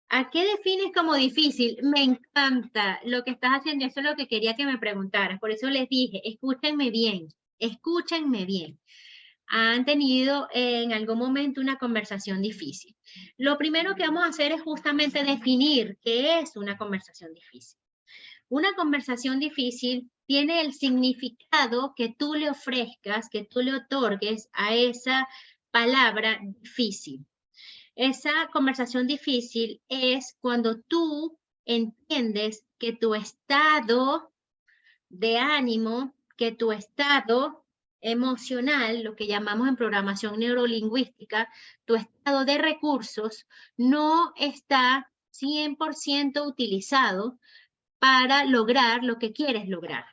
¿A qué defines como difícil? Me encanta lo que estás haciendo, eso es lo que quería que me preguntaras. Por eso les dije, escúchenme bien, escúchenme bien. Han tenido en algún momento una conversación difícil. Lo primero que vamos a hacer es justamente definir qué es una conversación difícil. Una conversación difícil tiene el significado que tú le ofrezcas, que tú le otorgues a esa palabra difícil. Esa conversación difícil es cuando tú entiendes que tu estado de ánimo, que tu estado emocional, lo que llamamos en programación neurolingüística, tu estado de recursos, no está 100% utilizado para lograr lo que quieres lograr.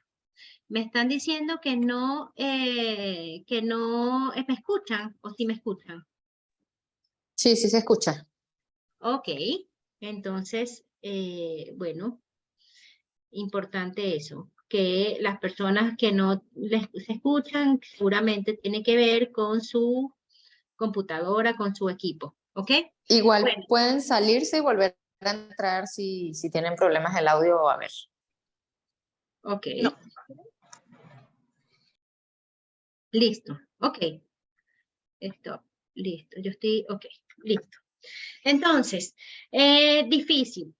Me están diciendo que no me escuchan, o sí me escuchan. Sí, sí se escucha. Ok, entonces, bueno, importante eso, que las personas que no les se escuchan seguramente tiene que ver con su computadora, con su equipo, ¿ok? Igual Bueno, pueden salirse y volver a entrar si tienen problemas del audio, a ver. ok, No. listo, ok, stop, listo, yo estoy, ok, listo. Entonces, difícil.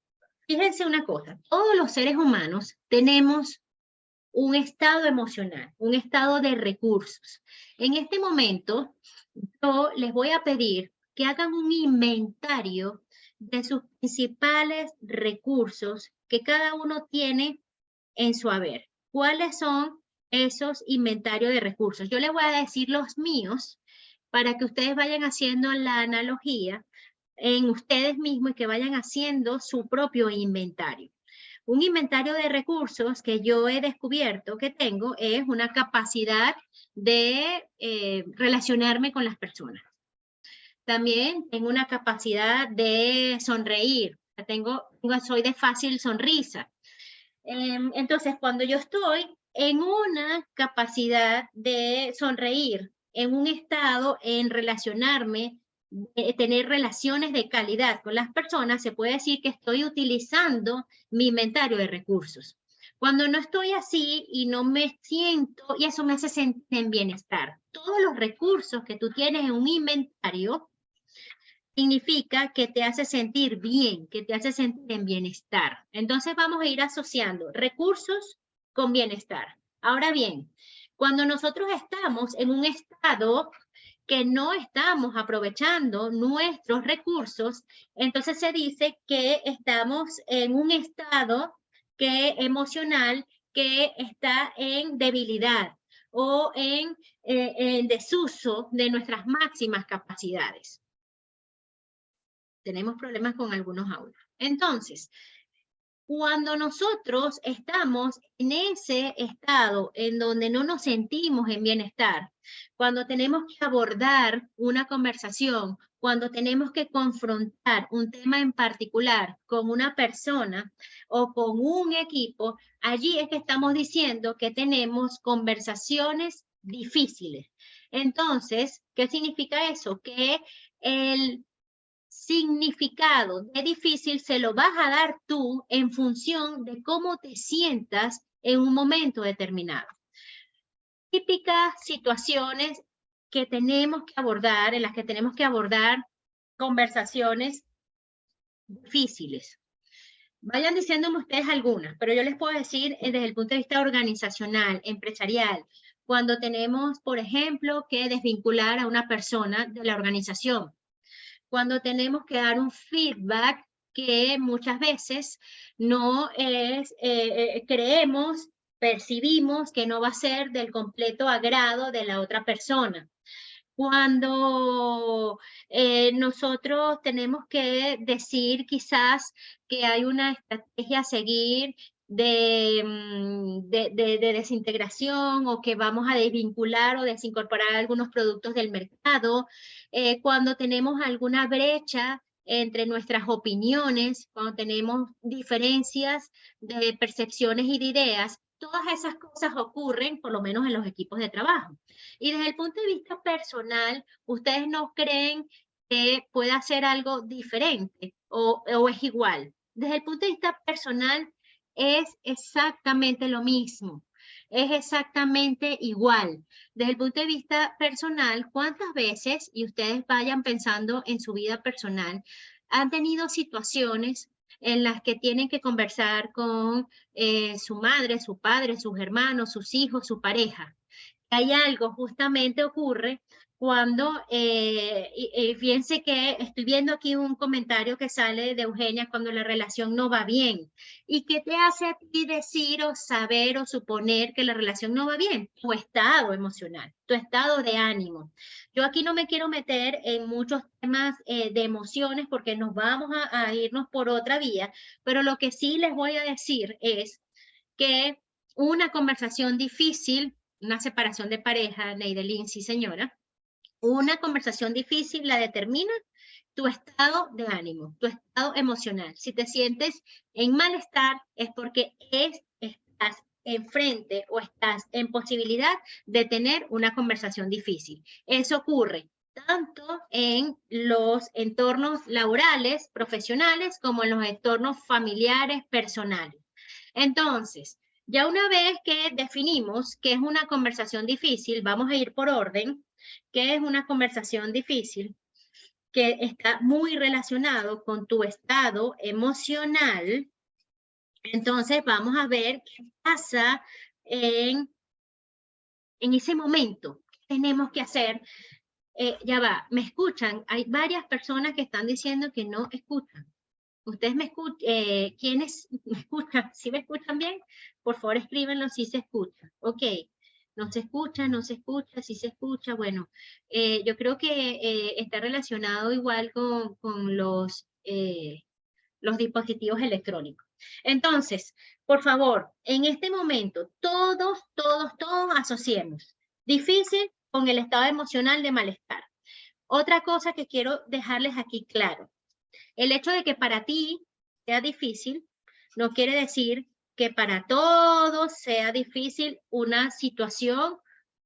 Fíjense una cosa, todos los seres humanos tenemos un estado emocional, un estado de recursos. En este momento, yo les voy a pedir que hagan un inventario de sus principales recursos que cada uno tiene en su haber. ¿Cuáles son esos inventarios de recursos? Yo les voy a decir los míos para que ustedes vayan haciendo la analogía en ustedes mismos y que vayan haciendo su propio inventario. Un inventario de recursos que yo he descubierto que tengo es una capacidad de relacionarme con las personas. También tengo una capacidad de sonreír. Soy de fácil sonrisa. Entonces, cuando yo estoy en una capacidad de sonreír, en un estado en relacionarme, de tener relaciones de calidad con las personas, se puede decir que estoy utilizando mi inventario de recursos. Cuando no estoy así y no me siento, y eso me hace sentir en bienestar. Todos los recursos que tú tienes en un inventario significa que te hace sentir bien, que te hace sentir en bienestar. Entonces vamos a ir asociando recursos con bienestar. Ahora bien, cuando nosotros estamos en un estado que no estamos aprovechando nuestros recursos, entonces se dice que estamos en un estado emocional que está en debilidad o en desuso de nuestras máximas capacidades. Tenemos problemas con algunos audios. Entonces, cuando nosotros estamos en ese estado en donde no nos sentimos en bienestar, cuando tenemos que abordar una conversación, cuando tenemos que confrontar un tema en particular con una persona o con un equipo, allí es que estamos diciendo que tenemos conversaciones difíciles. Entonces, ¿qué significa eso? Que el significado de difícil se lo vas a dar tú en función de cómo te sientas en un momento determinado. Típicas situaciones que tenemos que abordar, en las que tenemos que abordar conversaciones difíciles. Vayan diciéndome ustedes algunas, pero yo les puedo decir desde el punto de vista organizacional, empresarial, cuando tenemos, por ejemplo, que desvincular a una persona de la organización, cuando tenemos que dar un feedback que muchas veces no es, creemos, percibimos que no va a ser del completo agrado de la otra persona. Cuando nosotros tenemos que decir quizás que hay una estrategia a seguir de desintegración o que vamos a desvincular o desincorporar algunos productos del mercado, cuando tenemos alguna brecha entre nuestras opiniones, cuando tenemos diferencias de percepciones y de ideas, todas esas cosas ocurren, por lo menos en los equipos de trabajo. Y desde el punto de vista personal, ¿ustedes no creen que pueda hacer algo diferente o es igual. Desde el punto de vista personal, es exactamente lo mismo. Es exactamente igual. Desde el punto de vista personal, ¿cuántas veces, y ustedes vayan pensando en su vida personal, han tenido situaciones en las que tienen que conversar con su madre, su padre, sus hermanos, sus hijos, su pareja? Hay algo justamente ocurre cuando, fíjense que estoy viendo aquí un comentario que sale de Eugenia cuando la relación no va bien. ¿Y qué te hace a ti decir o saber o suponer que la relación no va bien? Tu estado emocional, tu estado de ánimo. Yo aquí no me quiero meter en muchos temas de emociones porque nos vamos a irnos por otra vía, pero lo que sí les voy a decir es que una conversación difícil, una separación de pareja, Neidelin, sí señora, una conversación difícil la determina tu estado de ánimo, tu estado emocional. Si te sientes en malestar es porque estás enfrente o estás en posibilidad de tener una conversación difícil. Eso ocurre tanto en los entornos laborales, profesionales, como en los entornos familiares, personales. Entonces, ya una vez que definimos qué es una conversación difícil, vamos a ir por orden. ¿Qué es una conversación difícil? Que está muy relacionado con tu estado emocional. Entonces, vamos a ver qué pasa en ese momento. ¿Qué tenemos que hacer? Ya va, ¿me escuchan? Hay varias personas que están diciendo que no escuchan. ¿Ustedes me escuchan? ¿Quiénes me escuchan? ¿Sí me escuchan bien? Por favor, escríbenlo si se escucha. Ok. No se escucha, no se escucha, si se escucha. Bueno, yo creo que está relacionado igual con los dispositivos electrónicos. Entonces, por favor, en este momento, todos asociemos difícil con el estado emocional de malestar. Otra cosa que quiero dejarles aquí claro. El hecho de que para ti sea difícil no quiere decir que para todos sea difícil una situación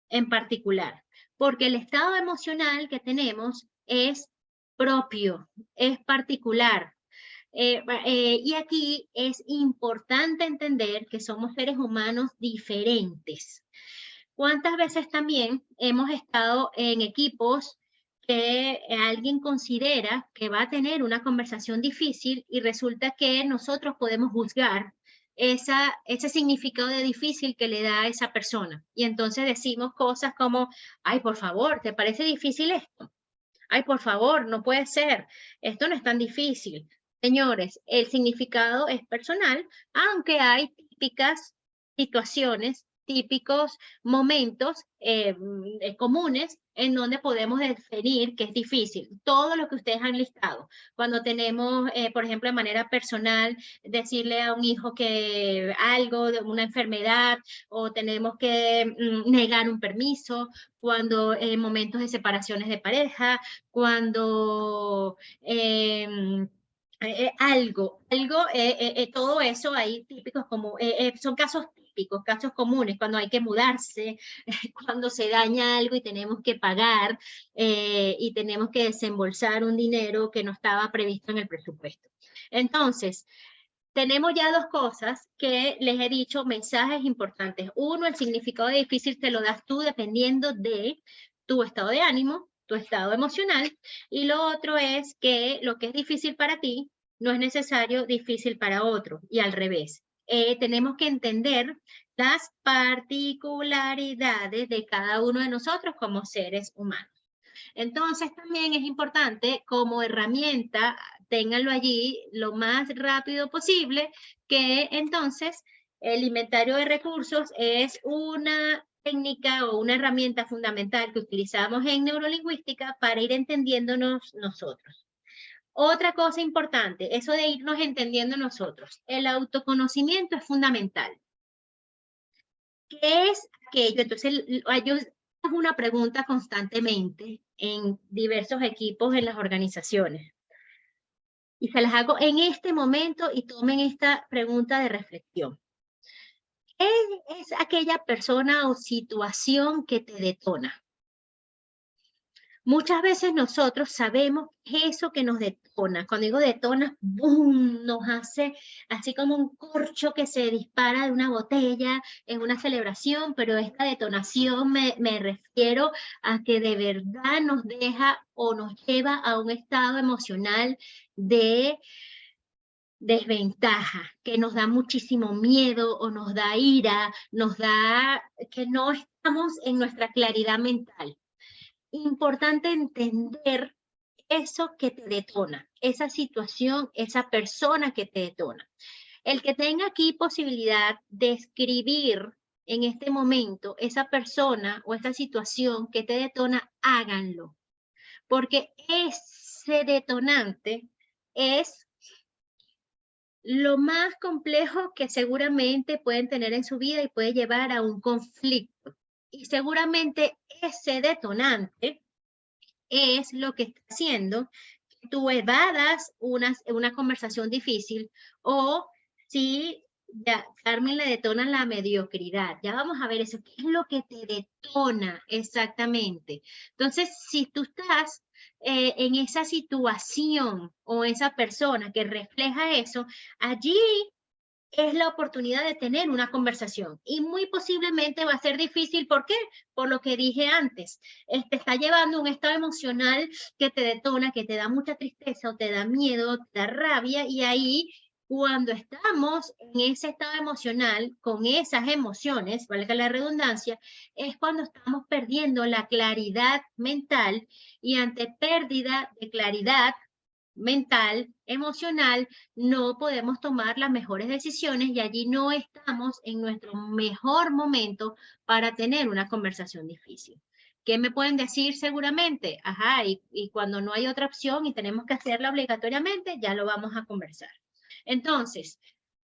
en particular, porque el estado emocional que tenemos es propio, es particular. Y aquí es importante entender que somos seres humanos diferentes. ¿Cuántas veces también hemos estado en equipos que alguien considera que va a tener una conversación difícil y resulta que nosotros podemos juzgar ese significado de difícil que le da a esa persona? Y entonces decimos cosas como, ay, por favor, ¿te parece difícil esto? Ay, por favor, no puede ser, esto no es tan difícil. Señores, el significado es personal, aunque hay típicas situaciones, típicos momentos comunes en donde podemos definir que es difícil. Todo lo que ustedes han listado. Cuando tenemos, por ejemplo, de manera personal, decirle a un hijo que algo de una enfermedad o tenemos que negar un permiso, cuando en momentos de separaciones de pareja, cuando todo eso ahí típicos como, son casos típicos, casos comunes, cuando hay que mudarse, cuando se daña algo y tenemos que pagar y tenemos que desembolsar un dinero que no estaba previsto en el presupuesto. Entonces, tenemos ya dos cosas que les he dicho, mensajes importantes. Uno, el significado de difícil te lo das tú dependiendo de tu estado de ánimo, tu estado emocional. Y lo otro es que lo que es difícil para ti no es necesario difícil para otro y al revés. Tenemos que entender las particularidades de cada uno de nosotros como seres humanos. Entonces también es importante como herramienta, ténganlo allí lo más rápido posible, que entonces el inventario de recursos es una técnica o una herramienta fundamental que utilizamos en neurolingüística para ir entendiéndonos nosotros. Otra cosa importante, eso de irnos entendiendo nosotros. El autoconocimiento es fundamental. ¿Qué es aquello? Entonces, yo hago una pregunta constantemente en diversos equipos en las organizaciones. Y se las hago en este momento y tomen esta pregunta de reflexión. ¿Qué es aquella persona o situación que te detona? Muchas veces nosotros sabemos eso que nos detona. Cuando digo detona, ¡boom!, nos hace así como un corcho que se dispara de una botella en una celebración, pero esta detonación me refiero a que de verdad nos deja o nos lleva a un estado emocional de desventaja, que nos da muchísimo miedo o nos da ira, nos da que no estamos en nuestra claridad mental. Importante entender eso que te detona, esa situación, esa persona que te detona. El que tenga aquí posibilidad de escribir en este momento esa persona o esta situación que te detona, háganlo, porque ese detonante es lo más complejo que seguramente pueden tener en su vida y puede llevar a un conflicto. Y seguramente ese detonante es lo que está haciendo que tú evadas una conversación difícil o si ya Carmen le detona la mediocridad. Ya vamos a ver eso, qué es lo que te detona exactamente. Entonces, si tú estás en esa situación o esa persona que refleja eso, allí es la oportunidad de tener una conversación y muy posiblemente va a ser difícil. ¿Por qué? Por lo que dije antes. Te está llevando a un estado emocional que te detona, que te da mucha tristeza o te da miedo, te da rabia y ahí cuando estamos en ese estado emocional, con esas emociones, valga la redundancia, es cuando estamos perdiendo la claridad mental y ante pérdida de claridad mental, emocional, no podemos tomar las mejores decisiones y allí no estamos en nuestro mejor momento para tener una conversación difícil. ¿Qué me pueden decir seguramente? Ajá, y cuando no hay otra opción y tenemos que hacerla obligatoriamente, ya lo vamos a conversar. Entonces,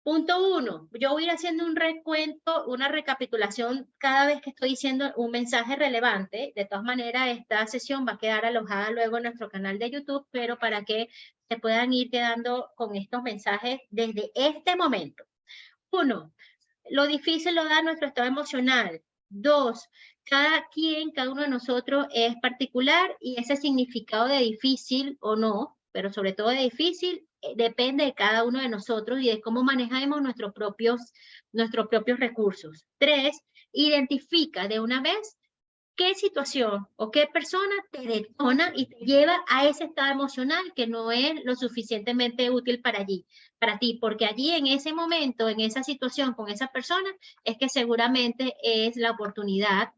punto 1, yo voy a ir haciendo un recuento, una recapitulación cada vez que estoy diciendo un mensaje relevante. De todas maneras, esta sesión va a quedar alojada luego en nuestro canal de YouTube, pero para que se puedan ir quedando con estos mensajes desde este momento. 1, lo difícil lo da nuestro estado emocional. 2, cada uno de nosotros es particular y ese significado de difícil o no, pero sobre todo de difícil, depende de cada uno de nosotros y de cómo manejamos nuestros propios recursos. 3, identifica de una vez qué situación o qué persona te detona y te lleva a ese estado emocional que no es lo suficientemente útil para ti, porque allí en ese momento, en esa situación con esa persona, es que seguramente es la oportunidad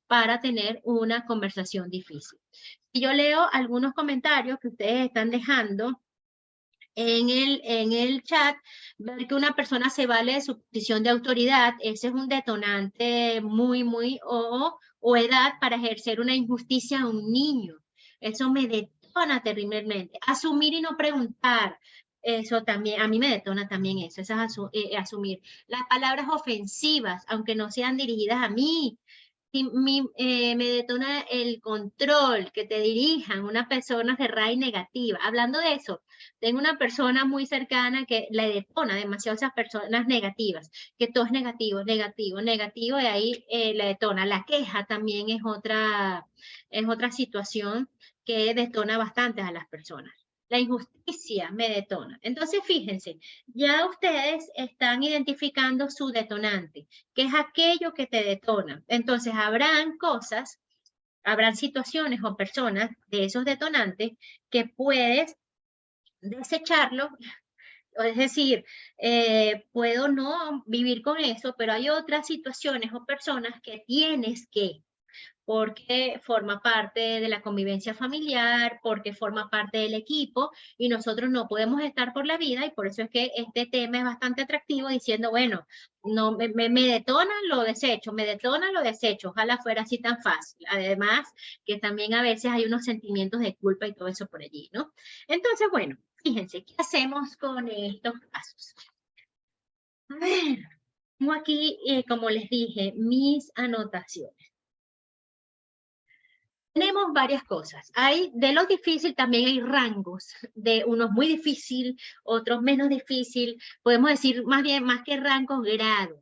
para tener una conversación difícil. Y yo leo algunos comentarios que ustedes están dejando en el chat, ver que una persona se vale de su posición de autoridad, ese es un detonante o edad para ejercer una injusticia a un niño. Eso me detona terriblemente. Asumir y no preguntar, eso también, a mí me detona también eso, es asumir. Las palabras ofensivas, aunque no sean dirigidas a mí, me detona el control, que te dirijan una persona cerrada y negativa. Hablando de eso, tengo una persona muy cercana que le detona demasiado a esas personas negativas, que todo es negativo, negativo, negativo, y ahí le detona. La queja también es otra situación que detona bastante a las personas. La injusticia me detona. Entonces, fíjense, ya ustedes están identificando su detonante, que es aquello que te detona. Entonces, habrán situaciones o personas de esos detonantes que puedes desecharlo, es decir, puedo no vivir con eso, pero hay otras situaciones o personas que tienes que, porque forma parte de la convivencia familiar, porque forma parte del equipo y nosotros no podemos estar por la vida y por eso es que este tema es bastante atractivo diciendo, bueno, no me detona, lo desecho, me detona, lo desecho, ojalá fuera así tan fácil. Además, que también a veces hay unos sentimientos de culpa y todo eso por allí, ¿no? Entonces, bueno, fíjense, ¿qué hacemos con estos casos? A ver, tengo aquí, como les dije, mis anotaciones. Tenemos varias cosas. Hay, de lo difícil también hay rangos, de unos muy difícil, otros menos difícil. Podemos decir más bien, más que rangos, grados.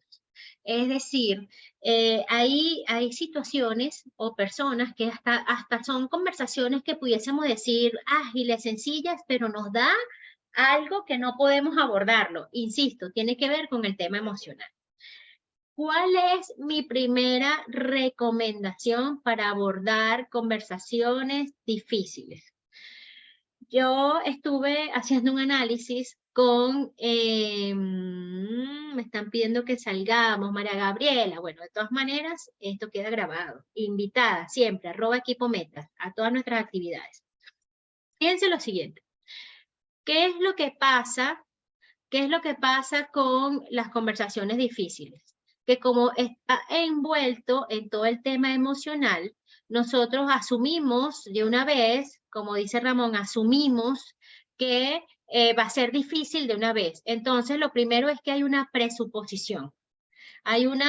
Es decir, Hay situaciones o personas que hasta son conversaciones que pudiésemos decir ágiles, sencillas, pero nos da algo que no podemos abordarlo. Insisto, tiene que ver con el tema emocional. ¿Cuál es mi primera recomendación para abordar conversaciones difíciles? Yo estuve haciendo un análisis con, me están pidiendo que salgamos, María Gabriela. Bueno, de todas maneras, esto queda grabado. Invitada siempre, @equipometas, a todas nuestras actividades. Fíjense lo siguiente. ¿Qué es lo que pasa? ¿Qué es lo que pasa con las conversaciones difíciles? Que como está envuelto en todo el tema emocional, nosotros asumimos de una vez, como dice Ramón, asumimos que va a ser difícil de una vez. Entonces, lo primero es que hay una presuposición. Hay un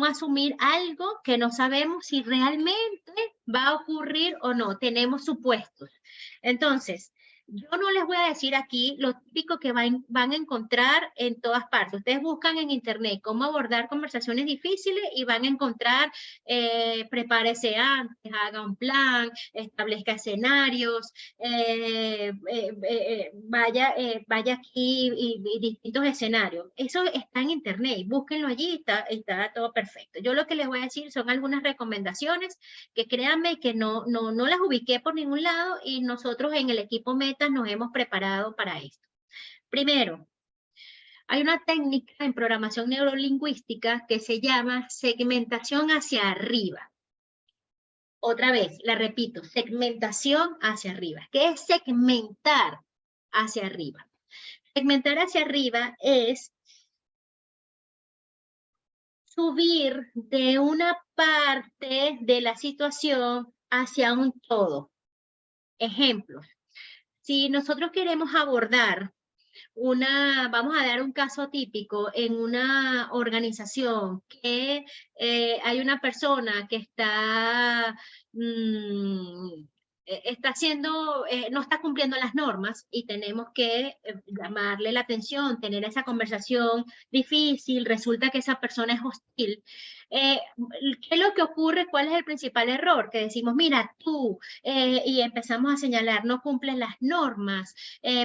asumir algo que no sabemos si realmente va a ocurrir o no. Tenemos supuestos. Entonces, yo no les voy a decir aquí lo típico que van a encontrar en todas partes. Ustedes buscan en internet cómo abordar conversaciones difíciles y van a encontrar, prepárese antes, haga un plan, establezca escenarios, vaya aquí y distintos escenarios. Eso está en internet, búsquenlo allí, está todo perfecto. Yo lo que les voy a decir son algunas recomendaciones que créanme que no las ubiqué por ningún lado y nosotros en el equipo Metas nos hemos preparado para esto. Primero, hay una técnica en programación neurolingüística que se llama segmentación hacia arriba. Otra vez, la repito, segmentación hacia arriba. ¿Qué es segmentar hacia arriba? Segmentar hacia arriba es subir de una parte de la situación hacia un todo. Ejemplos. Si nosotros queremos abordar vamos a dar un caso típico en una organización que hay una persona que no está cumpliendo las normas y tenemos que llamarle la atención, tener esa conversación difícil, resulta que esa persona es hostil. ¿Qué es lo que ocurre? ¿Cuál es el principal error? Que decimos, mira, tú, y empezamos a señalar, no cumples las normas,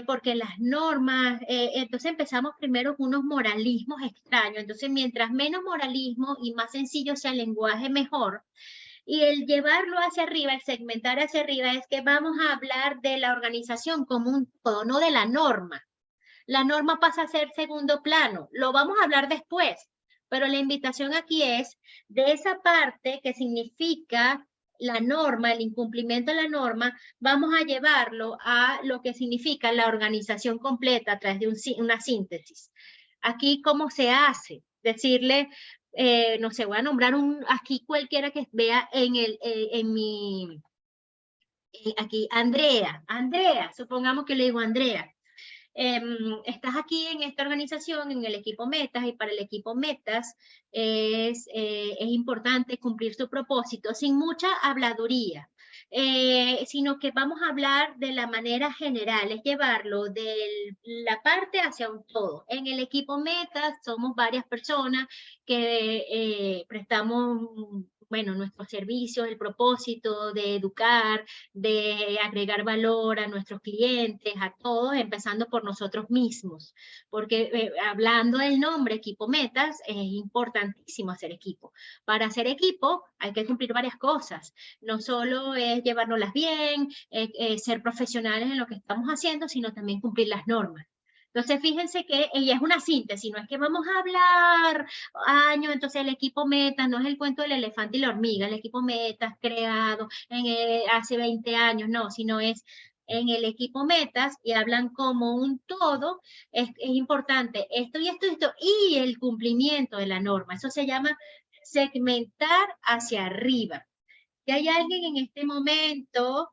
porque las normas, entonces empezamos primero con unos moralismos extraños, entonces mientras menos moralismo y más sencillo sea el lenguaje, mejor. Y el llevarlo hacia arriba, el segmentar hacia arriba, es que vamos a hablar de la organización como un todo, no de la norma. La norma pasa a ser segundo plano, lo vamos a hablar después, pero la invitación aquí es de esa parte que significa la norma, el incumplimiento de la norma, vamos a llevarlo a lo que significa la organización completa a través de una síntesis. Aquí, ¿cómo se hace? Decirle, no sé, voy a nombrar aquí cualquiera que vea aquí, Andrea, supongamos que le digo Andrea. Estás aquí en esta organización, en el equipo Metas, y para el equipo Metas es importante cumplir su propósito sin mucha habladuría, sino que vamos a hablar de la manera general, es llevarlo de la parte hacia un todo. En el equipo Metas somos varias personas que prestamos, bueno, nuestros servicios, el propósito de educar, de agregar valor a nuestros clientes, a todos, empezando por nosotros mismos, porque hablando del nombre Equipo Metas, es importantísimo hacer equipo. Para hacer equipo hay que cumplir varias cosas, no solo es llevárnoslas bien, ser profesionales en lo que estamos haciendo, sino también cumplir las normas. Entonces, fíjense que ella es una síntesis, no es que vamos a hablar años, entonces el equipo Metas no es el cuento del elefante y la hormiga, el equipo Metas creado hace 20 años, no, sino es en el equipo Metas y hablan como un todo, es importante esto y esto y esto, y el cumplimiento de la norma, eso se llama segmentar hacia arriba. Si hay alguien en este momento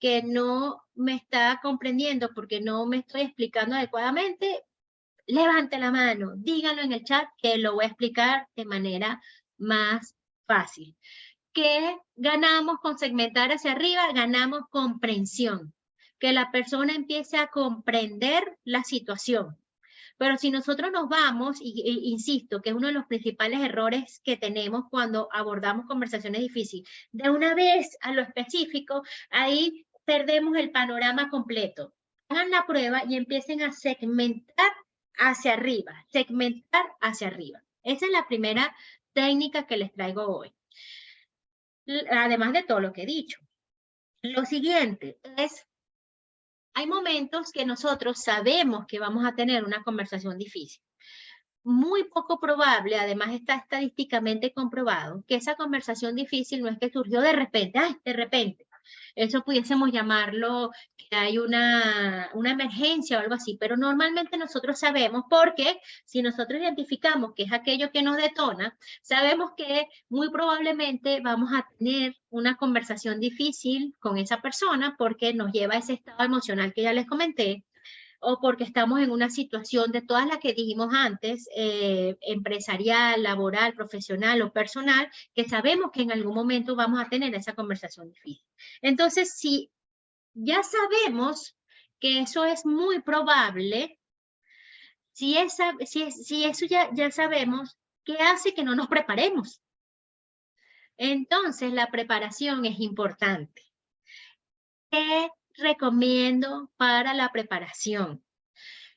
que no me está comprendiendo porque no me estoy explicando adecuadamente, levante la mano, díganlo en el chat que lo voy a explicar de manera más fácil. ¿Qué ganamos con segmentar hacia arriba? Ganamos comprensión, que la persona empiece a comprender la situación. Pero si nosotros nos vamos, insisto, que es uno de los principales errores que tenemos cuando abordamos conversaciones difíciles, de una vez a lo específico, ahí perdemos el panorama completo. Hagan la prueba y empiecen a segmentar hacia arriba, segmentar hacia arriba. Esa es la primera técnica que les traigo hoy. Además de todo lo que he dicho. Lo siguiente es, hay momentos que nosotros sabemos que vamos a tener una conversación difícil. Muy poco probable, además está estadísticamente comprobado, que esa conversación difícil no es que surgió de repente, ¡ay, de repente! Eso pudiésemos llamarlo que hay una emergencia o algo así, pero normalmente nosotros sabemos porque si nosotros identificamos que es aquello que nos detona, sabemos que muy probablemente vamos a tener una conversación difícil con esa persona porque nos lleva a ese estado emocional que ya les comenté, o porque estamos en una situación de todas las que dijimos antes, empresarial, laboral, profesional o personal, que sabemos que en algún momento vamos a tener esa conversación difícil. Entonces, si ya sabemos que eso es muy probable, si eso ya sabemos, ¿qué hace que no nos preparemos? Entonces, la preparación es importante. ¿Qué recomiendo para la preparación?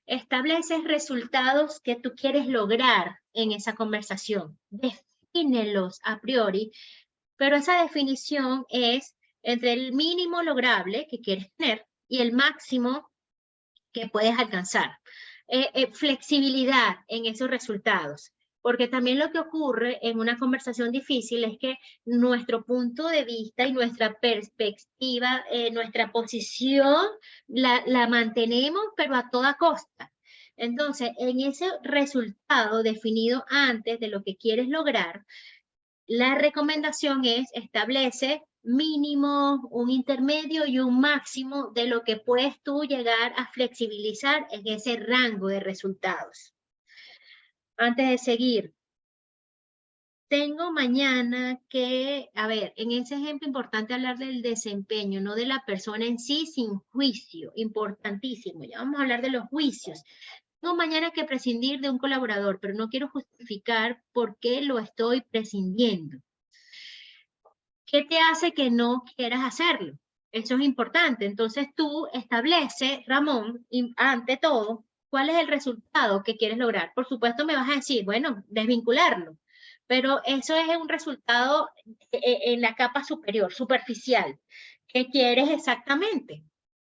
Estableces resultados que tú quieres lograr en esa conversación. Defínelos a priori, pero esa definición es entre el mínimo lograble que quieres tener y el máximo que puedes alcanzar. Flexibilidad en esos resultados. Porque también lo que ocurre en una conversación difícil es que nuestro punto de vista y nuestra perspectiva, nuestra posición, la mantenemos, pero a toda costa. Entonces, en ese resultado definido antes de lo que quieres lograr, la recomendación es establece mínimo, un intermedio y un máximo de lo que puedes tú llegar a flexibilizar en ese rango de resultados. Antes de seguir, tengo mañana que, a ver, en ese ejemplo importante hablar del desempeño, no de la persona en sí, sin juicio, importantísimo. Ya vamos a hablar de los juicios. Tengo mañana que prescindir de un colaborador, pero no quiero justificar por qué lo estoy prescindiendo. ¿Qué te hace que no quieras hacerlo? Eso es importante. Entonces tú establece, Ramón, ante todo, cuál es el resultado que quieres lograr. Por supuesto me vas a decir, bueno, desvincularlo, pero eso es un resultado en la capa superior, superficial. ¿Qué quieres exactamente?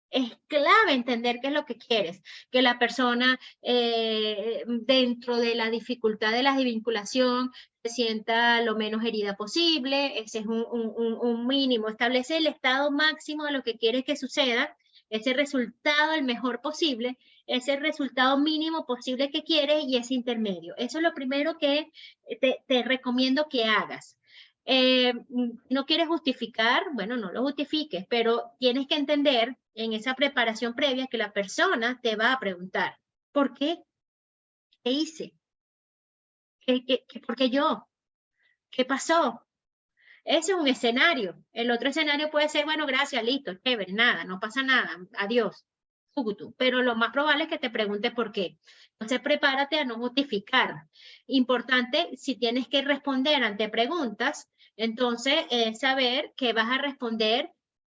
Es clave entender qué es lo que quieres, que la persona dentro de la dificultad de la desvinculación se sienta lo menos herida posible, ese es un mínimo, establece el estado máximo de lo que quieres que suceda, ese resultado el mejor posible, ese resultado mínimo posible que quieres y ese intermedio. Eso es lo primero que te recomiendo que hagas. No quieres justificar, bueno, no lo justifiques, pero tienes que entender en esa preparación previa que la persona te va a preguntar, ¿por qué? ¿Qué hice? ¿Por qué yo? ¿Qué pasó? Ese es un escenario. El otro escenario puede ser, bueno, gracias, listo, chévere, nada, no pasa nada, adiós. Pero lo más probable es que te pregunte por qué. Entonces, prepárate a no justificar. Importante, si tienes que responder ante preguntas, entonces saber que vas a responder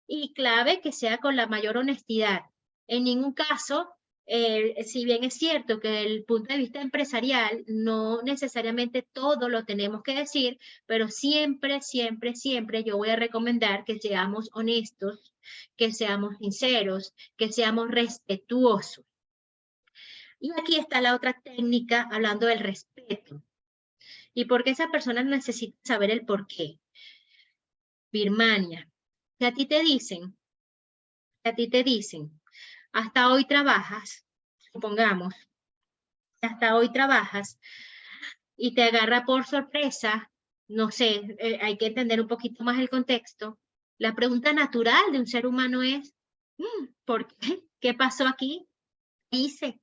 y clave que sea con la mayor honestidad. En ningún caso, si bien es cierto que desde el punto de vista empresarial no necesariamente todo lo tenemos que decir, pero siempre, siempre, siempre yo voy a recomendar que seamos honestos, que seamos sinceros, que seamos respetuosos. Y aquí está la otra técnica hablando del respeto. Y por qué esa persona necesita saber el por qué. Birmania. Si a ti te dicen, hasta hoy trabajas, supongamos, hasta hoy trabajas y te agarra por sorpresa, no sé, hay que entender un poquito más el contexto. La pregunta natural de un ser humano es, ¿por qué? ¿Qué pasó aquí? ¿Qué hice?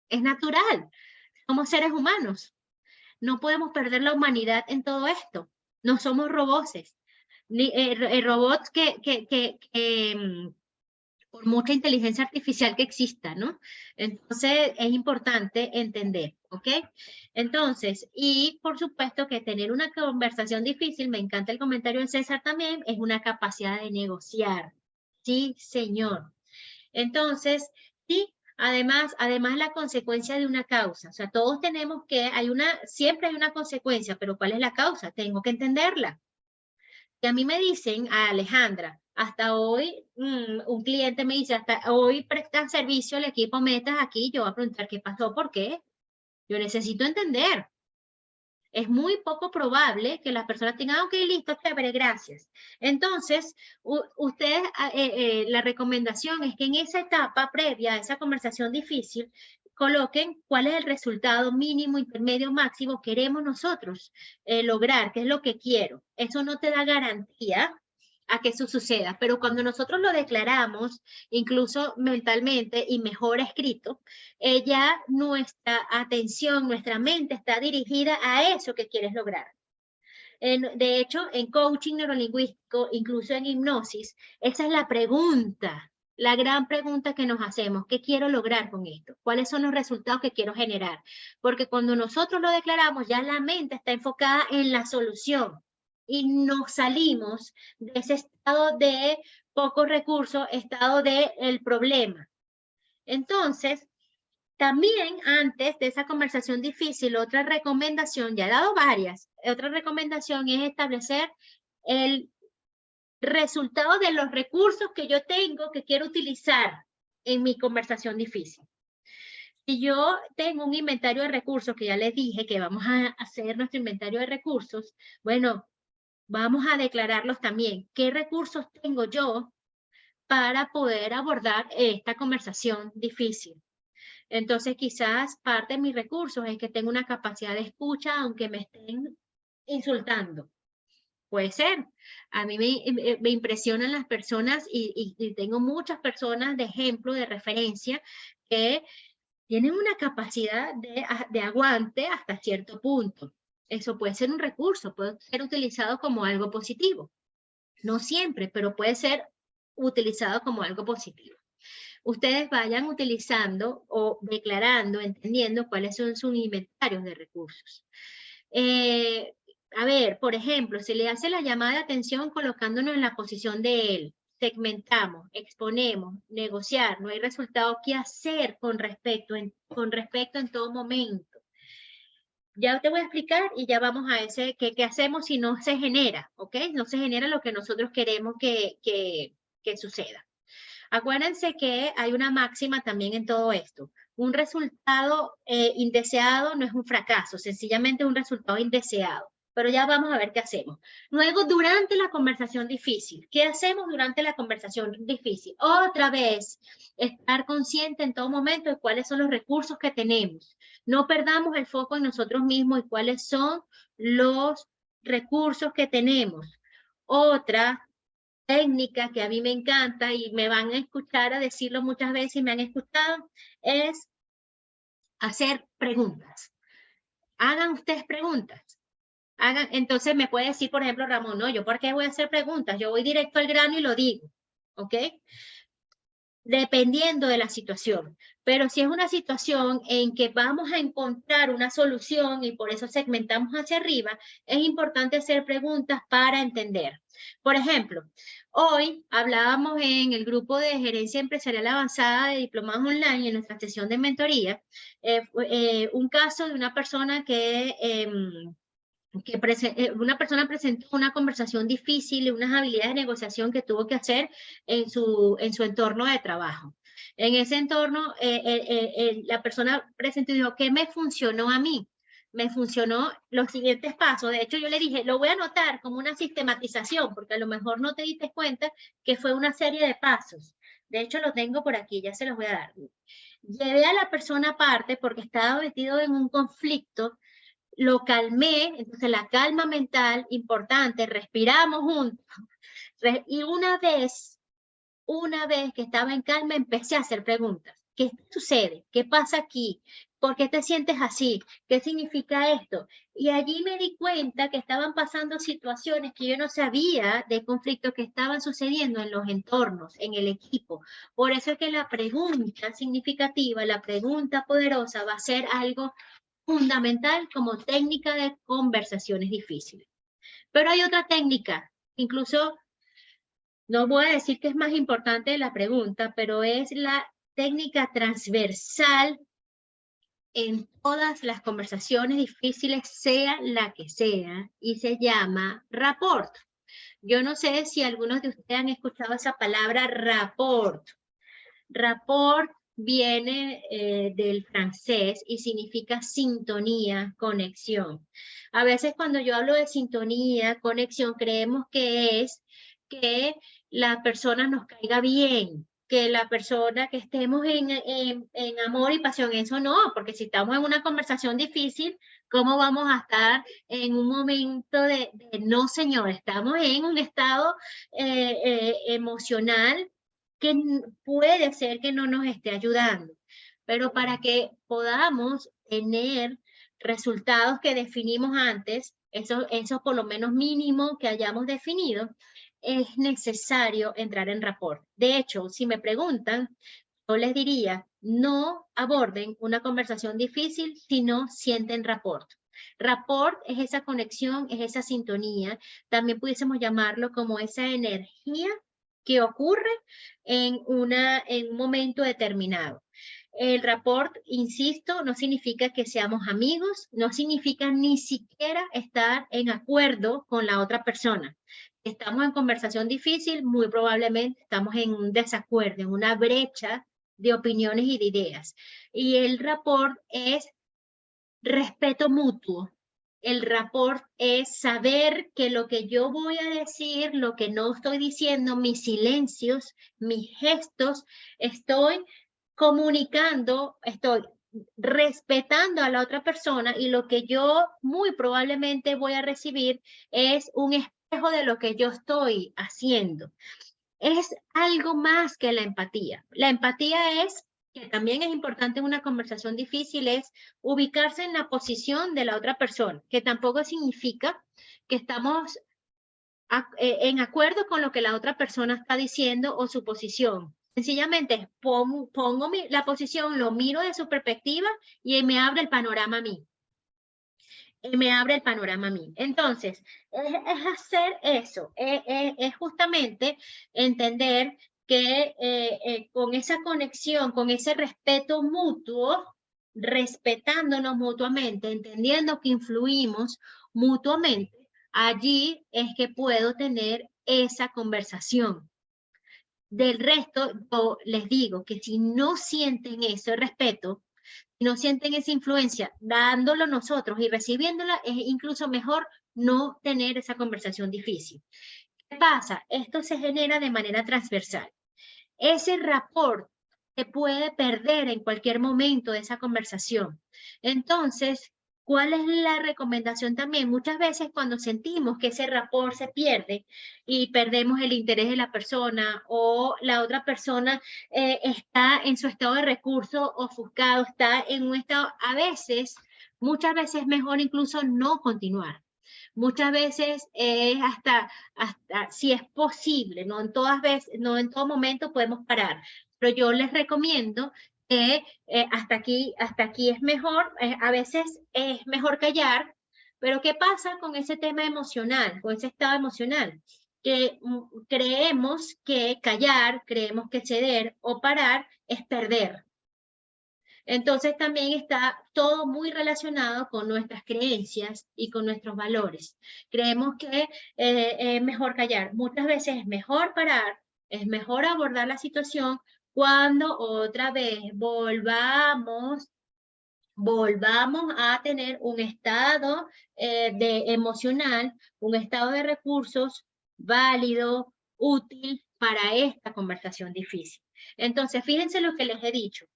Es natural. Somos seres humanos. No podemos perder la humanidad en todo esto. No somos robots. Robots que por mucha inteligencia artificial que exista, ¿no? Entonces, es importante entender, ¿ok? Entonces, y por supuesto que tener una conversación difícil, me encanta el comentario de César también, es una capacidad de negociar. Sí, señor. Entonces, sí, además la consecuencia de una causa. O sea, todos tenemos que, siempre hay una consecuencia, pero ¿cuál es la causa? Tengo que entenderla. Y a mí me dicen, a Alejandra, hasta hoy, un cliente me dice, hasta hoy prestan servicio al equipo Metas aquí, yo voy a preguntar qué pasó, por qué. Yo necesito entender. Es muy poco probable que las personas tengan, ok, listo, chévere, gracias. Entonces, ustedes, la recomendación es que en esa etapa previa a esa conversación difícil, coloquen cuál es el resultado mínimo, intermedio, máximo que queremos nosotros lograr, qué es lo que quiero. Eso no te da garantía a que eso suceda, pero cuando nosotros lo declaramos, incluso mentalmente y mejor escrito, ya nuestra atención, nuestra mente está dirigida a eso que quieres lograr. De hecho, en coaching neurolingüístico, incluso en hipnosis, esa es la pregunta, la gran pregunta que nos hacemos. ¿Qué quiero lograr con esto? ¿Cuáles son los resultados que quiero generar? Porque cuando nosotros lo declaramos, ya la mente está enfocada en la solución y nos salimos de ese estado de pocos recursos, estado de el problema. Entonces, también antes de esa conversación difícil, otra recomendación, ya he dado varias, otra recomendación es establecer el resultado de los recursos que yo tengo que quiero utilizar en mi conversación difícil. Si yo tengo un inventario de recursos, que ya les dije que vamos a hacer nuestro inventario de recursos, bueno, vamos a declararlos también. ¿Qué recursos tengo yo para poder abordar esta conversación difícil? Entonces, quizás parte de mis recursos es que tengo una capacidad de escucha, aunque me estén insultando. Puede ser. A mí me impresionan las personas y tengo muchas personas de ejemplo, de referencia, que tienen una capacidad de aguante hasta cierto punto. Eso puede ser un recurso, puede ser utilizado como algo positivo. No siempre, pero puede ser utilizado como algo positivo. Ustedes vayan utilizando o declarando, entendiendo cuáles son sus inventarios de recursos. A ver, por ejemplo, se le hace la llamada de atención colocándonos en la posición de él. Segmentamos, exponemos, negociar, no hay resultado que hacer con respecto en todo momento. Ya te voy a explicar y ya vamos a ese, qué hacemos si no se genera, ¿ok? No se genera lo que nosotros queremos que suceda. Acuérdense que hay una máxima también en todo esto. Un resultado indeseado no es un fracaso, sencillamente es un resultado indeseado. Pero ya vamos a ver qué hacemos. Luego, durante la conversación difícil, ¿qué hacemos durante la conversación difícil? Otra vez, estar consciente en todo momento de cuáles son los recursos que tenemos. No perdamos el foco en nosotros mismos y cuáles son los recursos que tenemos. Otra técnica que a mí me encanta y me van a escuchar a decirlo muchas veces y me han escuchado, es hacer preguntas. Hagan ustedes preguntas. Entonces me puede decir, por ejemplo, Ramón, no, ¿yo por qué voy a hacer preguntas? Yo voy directo al grano y lo digo, ¿ok? Dependiendo de la situación. Pero si es una situación en que vamos a encontrar una solución y por eso segmentamos hacia arriba, es importante hacer preguntas para entender. Por ejemplo, hoy hablábamos en el grupo de gerencia empresarial avanzada de diplomados online en nuestra sesión de mentoría, un caso de una persona una persona presentó una conversación difícil y unas habilidades de negociación que tuvo que hacer en su entorno de trabajo. En ese entorno, la persona presentó y dijo, ¿qué me funcionó a mí? Me funcionó los siguientes pasos. De hecho, yo le dije, lo voy a anotar como una sistematización, porque a lo mejor no te diste cuenta que fue una serie de pasos. De hecho, lo tengo por aquí, ya se los voy a dar. Llevé a la persona aparte porque estaba metido en un conflicto, lo calmé, entonces la calma mental, importante, respiramos juntos. Y una vez que estaba en calma, empecé a hacer preguntas. ¿Qué sucede? ¿Qué pasa aquí? ¿Por qué te sientes así? ¿Qué significa esto? Y allí me di cuenta que estaban pasando situaciones que yo no sabía de conflictos que estaban sucediendo en los entornos, en el equipo. Por eso es que la pregunta significativa, la pregunta poderosa va a ser algo fundamental como técnica de conversaciones difíciles. Pero hay otra técnica, incluso no voy a decir que es más importante la pregunta, pero es la técnica transversal en todas las conversaciones difíciles, sea la que sea, y se llama rapport. Yo no sé si algunos de ustedes han escuchado esa palabra rapport. Rapport viene del francés y significa sintonía, conexión. A veces cuando yo hablo de sintonía, conexión, creemos que es que la persona nos caiga bien, que la persona que estemos en amor y pasión. Eso no, porque si estamos en una conversación difícil, ¿cómo vamos a estar en un momento de no, señor? Estamos en un estado emocional que puede ser que no nos esté ayudando. Pero para que podamos tener resultados que definimos antes, eso por lo menos mínimo que hayamos definido, es necesario entrar en rapport. De hecho, si me preguntan, yo les diría, no aborden una conversación difícil si no sienten rapport. Rapport es esa conexión, es esa sintonía. También pudiésemos llamarlo como esa energía que ocurre en un momento determinado. El rapport, insisto, no significa que seamos amigos, no significa ni siquiera estar en acuerdo con la otra persona. Estamos en conversación difícil, muy probablemente estamos en un desacuerdo, en una brecha de opiniones y de ideas. Y el rapport es respeto mutuo. El rapport es saber que lo que yo voy a decir, lo que no estoy diciendo, mis silencios, mis gestos, estoy comunicando, estoy respetando a la otra persona y lo que yo muy probablemente voy a recibir es un espejo de lo que yo estoy haciendo. Es algo más que la empatía. La empatía es, que también es importante en una conversación difícil, es ubicarse en la posición de la otra persona, que tampoco significa que estamos en acuerdo con lo que la otra persona está diciendo o su posición. Sencillamente pongo la posición, lo miro de su perspectiva y me abre el panorama a mí. Me abre el panorama a mí. Entonces, es hacer eso, es justamente entender que con esa conexión, con ese respeto mutuo, respetándonos mutuamente, entendiendo que influimos mutuamente, allí es que puedo tener esa conversación. Del resto, yo les digo que si no sienten ese respeto, no sienten esa influencia, dándolo nosotros y recibiéndola, es incluso mejor no tener esa conversación difícil. ¿Qué pasa? Esto se genera de manera transversal. Ese rapport se puede perder en cualquier momento de esa conversación. Entonces, ¿cuál es la recomendación también? Muchas veces cuando sentimos que ese rapport se pierde y perdemos el interés de la persona o la otra persona está en su estado de recurso ofuscado, está en un estado, muchas veces es mejor incluso no continuar. Muchas veces es hasta si es posible, no en todo momento podemos parar, pero yo les recomiendo que hasta aquí es mejor, a veces es mejor callar, pero ¿qué pasa con ese tema emocional, con ese estado emocional? Que creemos que callar, creemos que ceder o parar es perder. Entonces también está todo muy relacionado con nuestras creencias y con nuestros valores. Creemos que es mejor callar. Muchas veces es mejor parar, es mejor abordar la situación cuando otra vez volvamos a tener un estado emocional, un estado de recursos válido, útil para esta conversación difícil. Entonces, fíjense lo que les he dicho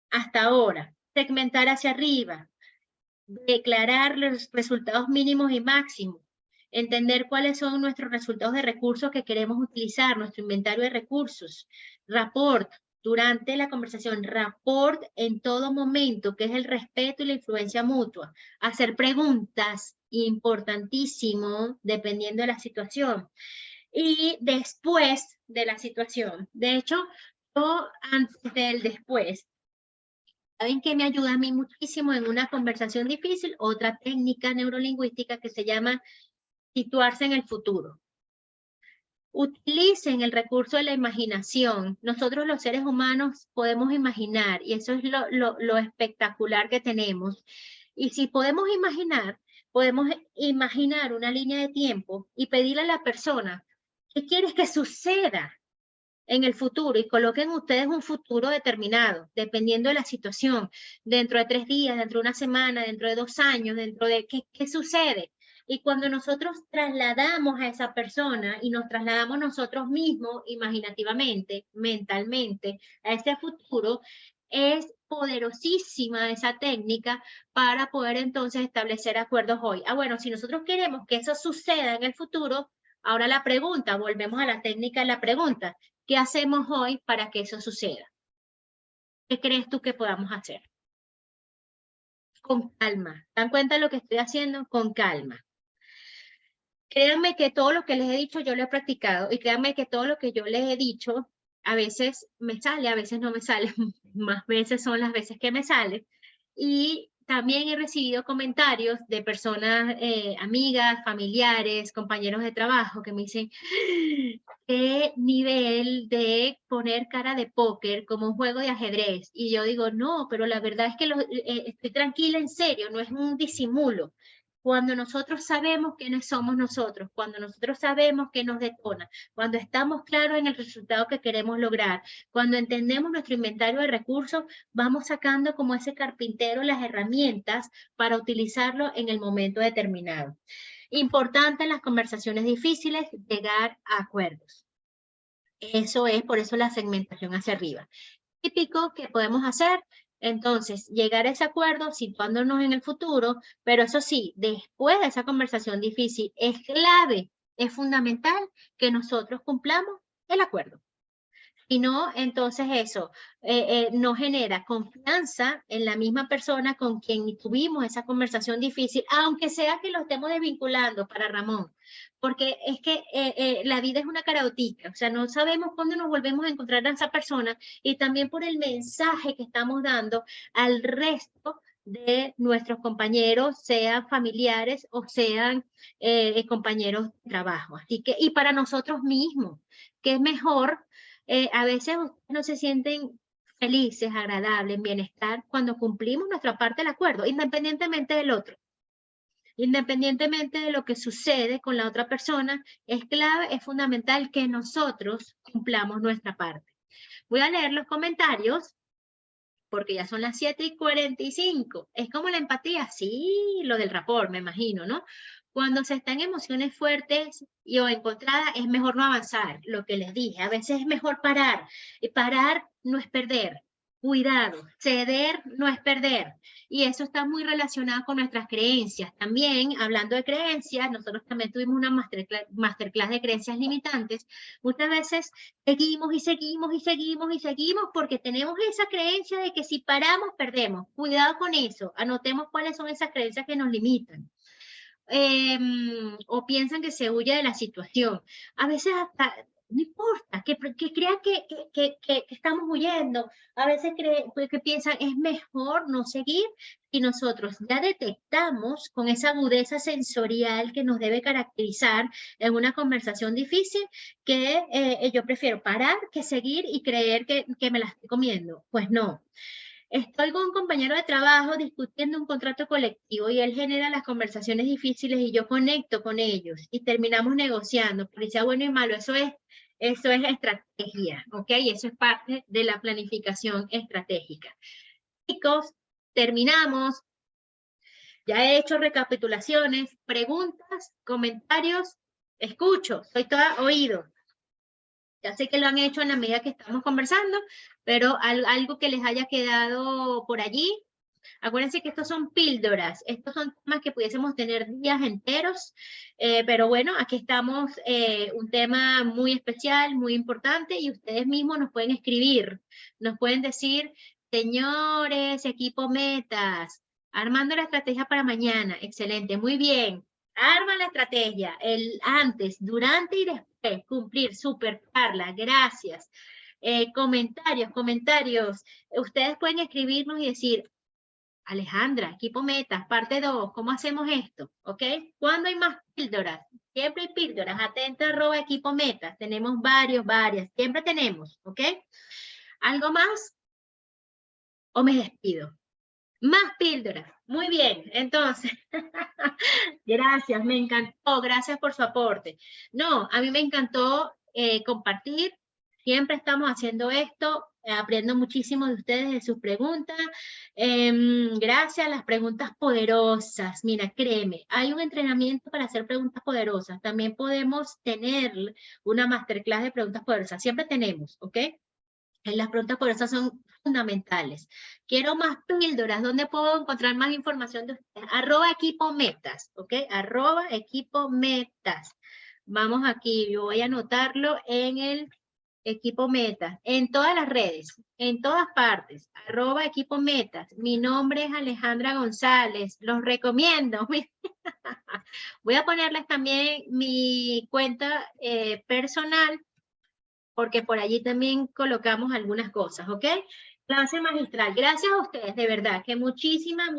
hasta ahora, segmentar hacia arriba, declarar los resultados mínimos y máximos, entender cuáles son nuestros resultados de recursos que queremos utilizar, nuestro inventario de recursos, rapport, durante la conversación, rapport en todo momento, que es el respeto y la influencia mutua. Hacer preguntas, importantísimo, dependiendo de la situación. Y después de la situación. De hecho, yo antes del después, ¿saben qué me ayuda a mí muchísimo en una conversación difícil? Otra técnica neurolingüística que se llama situarse en el futuro. Utilicen el recurso de la imaginación. Nosotros los seres humanos podemos imaginar y eso es lo espectacular que tenemos. Y si podemos imaginar una línea de tiempo y pedirle a la persona, ¿qué quieres que suceda en el futuro? Y coloquen ustedes un futuro determinado, dependiendo de la situación, dentro de 3 días, dentro de una semana, dentro de 2 años, dentro de qué sucede. Y cuando nosotros trasladamos a esa persona y nos trasladamos nosotros mismos imaginativamente, mentalmente, a ese futuro, es poderosísima esa técnica para poder entonces establecer acuerdos hoy. Bueno, si nosotros queremos que eso suceda en el futuro, ahora la pregunta, volvemos a la técnica de la pregunta. ¿Qué hacemos hoy para que eso suceda? ¿Qué crees tú que podamos hacer? Con calma. ¿Dan cuenta de lo que estoy haciendo? Con calma. Créanme que todo lo que les he dicho yo lo he practicado y créanme que todo lo que yo les he dicho a veces me sale, a veces no me sale, más veces son las veces que me sale. Y también he recibido comentarios de personas, amigas, familiares, compañeros de trabajo que me dicen, ¿qué nivel de poner cara de póker como un juego de ajedrez? Y yo digo, no, pero la verdad es que estoy tranquila, en serio, no es un disimulo. Cuando nosotros sabemos quiénes somos nosotros, cuando nosotros sabemos qué nos detona, cuando estamos claros en el resultado que queremos lograr, cuando entendemos nuestro inventario de recursos, vamos sacando como ese carpintero las herramientas para utilizarlo en el momento determinado. Importante en las conversaciones difíciles, llegar a acuerdos. Eso es, por eso la segmentación hacia arriba. Típico que podemos hacer, entonces, llegar a ese acuerdo situándonos en el futuro, pero eso sí, después de esa conversación difícil, es clave, es fundamental que nosotros cumplamos el acuerdo. Y no, entonces eso no genera confianza en la misma persona con quien tuvimos esa conversación difícil, aunque sea que lo estemos desvinculando para Ramón, porque es que la vida es una caraotica, o sea, no sabemos cuándo nos volvemos a encontrar a esa persona y también por el mensaje que estamos dando al resto de nuestros compañeros, sean familiares o sean compañeros de trabajo. Así que, y para nosotros mismos, que es mejor a veces ustedes no se sienten felices, agradables, en bienestar, cuando cumplimos nuestra parte del acuerdo, independientemente del otro. Independientemente de lo que sucede con la otra persona, es clave, es fundamental que nosotros cumplamos nuestra parte. Voy a leer los comentarios, porque ya son las 7:45. Es como la empatía, sí, lo del rapport, me imagino, ¿no? Cuando se están emociones fuertes y o encontradas, es mejor no avanzar, lo que les dije. A veces es mejor parar. Y parar no es perder. Cuidado, ceder no es perder. Y eso está muy relacionado con nuestras creencias. También, hablando de creencias, nosotros también tuvimos una masterclass de creencias limitantes. Muchas veces seguimos y seguimos y seguimos y seguimos porque tenemos esa creencia de que si paramos, perdemos. Cuidado con eso. Anotemos cuáles son esas creencias que nos limitan. O piensan que se huye de la situación. A veces hasta, no importa, que crean que estamos huyendo. A veces que piensan, es mejor no seguir y nosotros ya detectamos con esa agudeza sensorial que nos debe caracterizar en una conversación difícil que yo prefiero parar que seguir y creer que me la estoy comiendo. Pues no. Estoy con un compañero de trabajo discutiendo un contrato colectivo y él genera las conversaciones difíciles y yo conecto con ellos y terminamos negociando, porque sea bueno y malo, eso es estrategia, ¿ok? Eso es parte de la planificación estratégica. Chicos, terminamos. Ya he hecho recapitulaciones, preguntas, comentarios, escucho, soy toda oído. Ya sé que lo han hecho en la medida que estamos conversando, pero algo que les haya quedado por allí. Acuérdense que estos son píldoras, estos son temas que pudiésemos tener días enteros, pero bueno, aquí estamos, un tema muy especial, muy importante, y ustedes mismos nos pueden escribir, nos pueden decir, señores, equipo metas, armando la estrategia para mañana, excelente, muy bien, arma la estrategia, el antes, durante y después, cumplir, superarla, gracias. Comentarios, ustedes pueden escribirnos y decir, Alejandra, equipo metas, parte 2, ¿cómo hacemos esto? ¿Ok? ¿Cuándo hay más píldoras? Siempre hay píldoras, atenta @ equipo metas, tenemos varias, siempre tenemos, ¿ok? ¿Algo más? ¿O me despido? Más píldoras, muy bien, entonces, gracias, me encantó, gracias por su aporte. No, a mí me encantó compartir, siempre estamos haciendo esto, aprendo muchísimo de ustedes, de sus preguntas. Gracias, las preguntas poderosas. Mira, créeme, hay un entrenamiento para hacer preguntas poderosas. También podemos tener una masterclass de preguntas poderosas. Siempre tenemos, ¿ok? Las preguntas poderosas son fundamentales. Quiero más píldoras. ¿Dónde puedo encontrar más información de ustedes? @equipo metas, ¿ok? @equipo metas. Vamos aquí, yo voy a anotarlo en el equipo metas, en todas las redes, en todas partes, @equipo metas. Mi nombre es Alejandra González, los recomiendo. Voy a ponerles también mi cuenta personal, porque por allí también colocamos algunas cosas, ¿ok? Clase magistral. Gracias a ustedes, de verdad, que muchísimas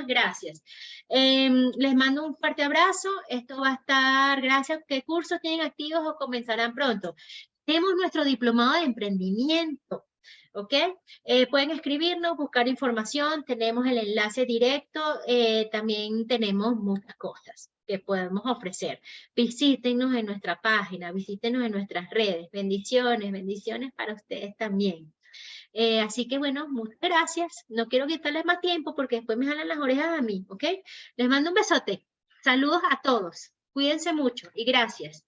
gracias. Les mando un fuerte abrazo. Esto va a estar, gracias. ¿Qué cursos tienen activos o comenzarán pronto? Tenemos nuestro diplomado de emprendimiento, ¿ok? Pueden escribirnos, buscar información, tenemos el enlace directo, también tenemos muchas cosas que podemos ofrecer. Visítenos en nuestra página, visítenos en nuestras redes. Bendiciones para ustedes también. Así que bueno, muchas gracias. No quiero quitarles más tiempo porque después me jalan las orejas a mí, ¿ok? Les mando un besote. Saludos a todos. Cuídense mucho y gracias.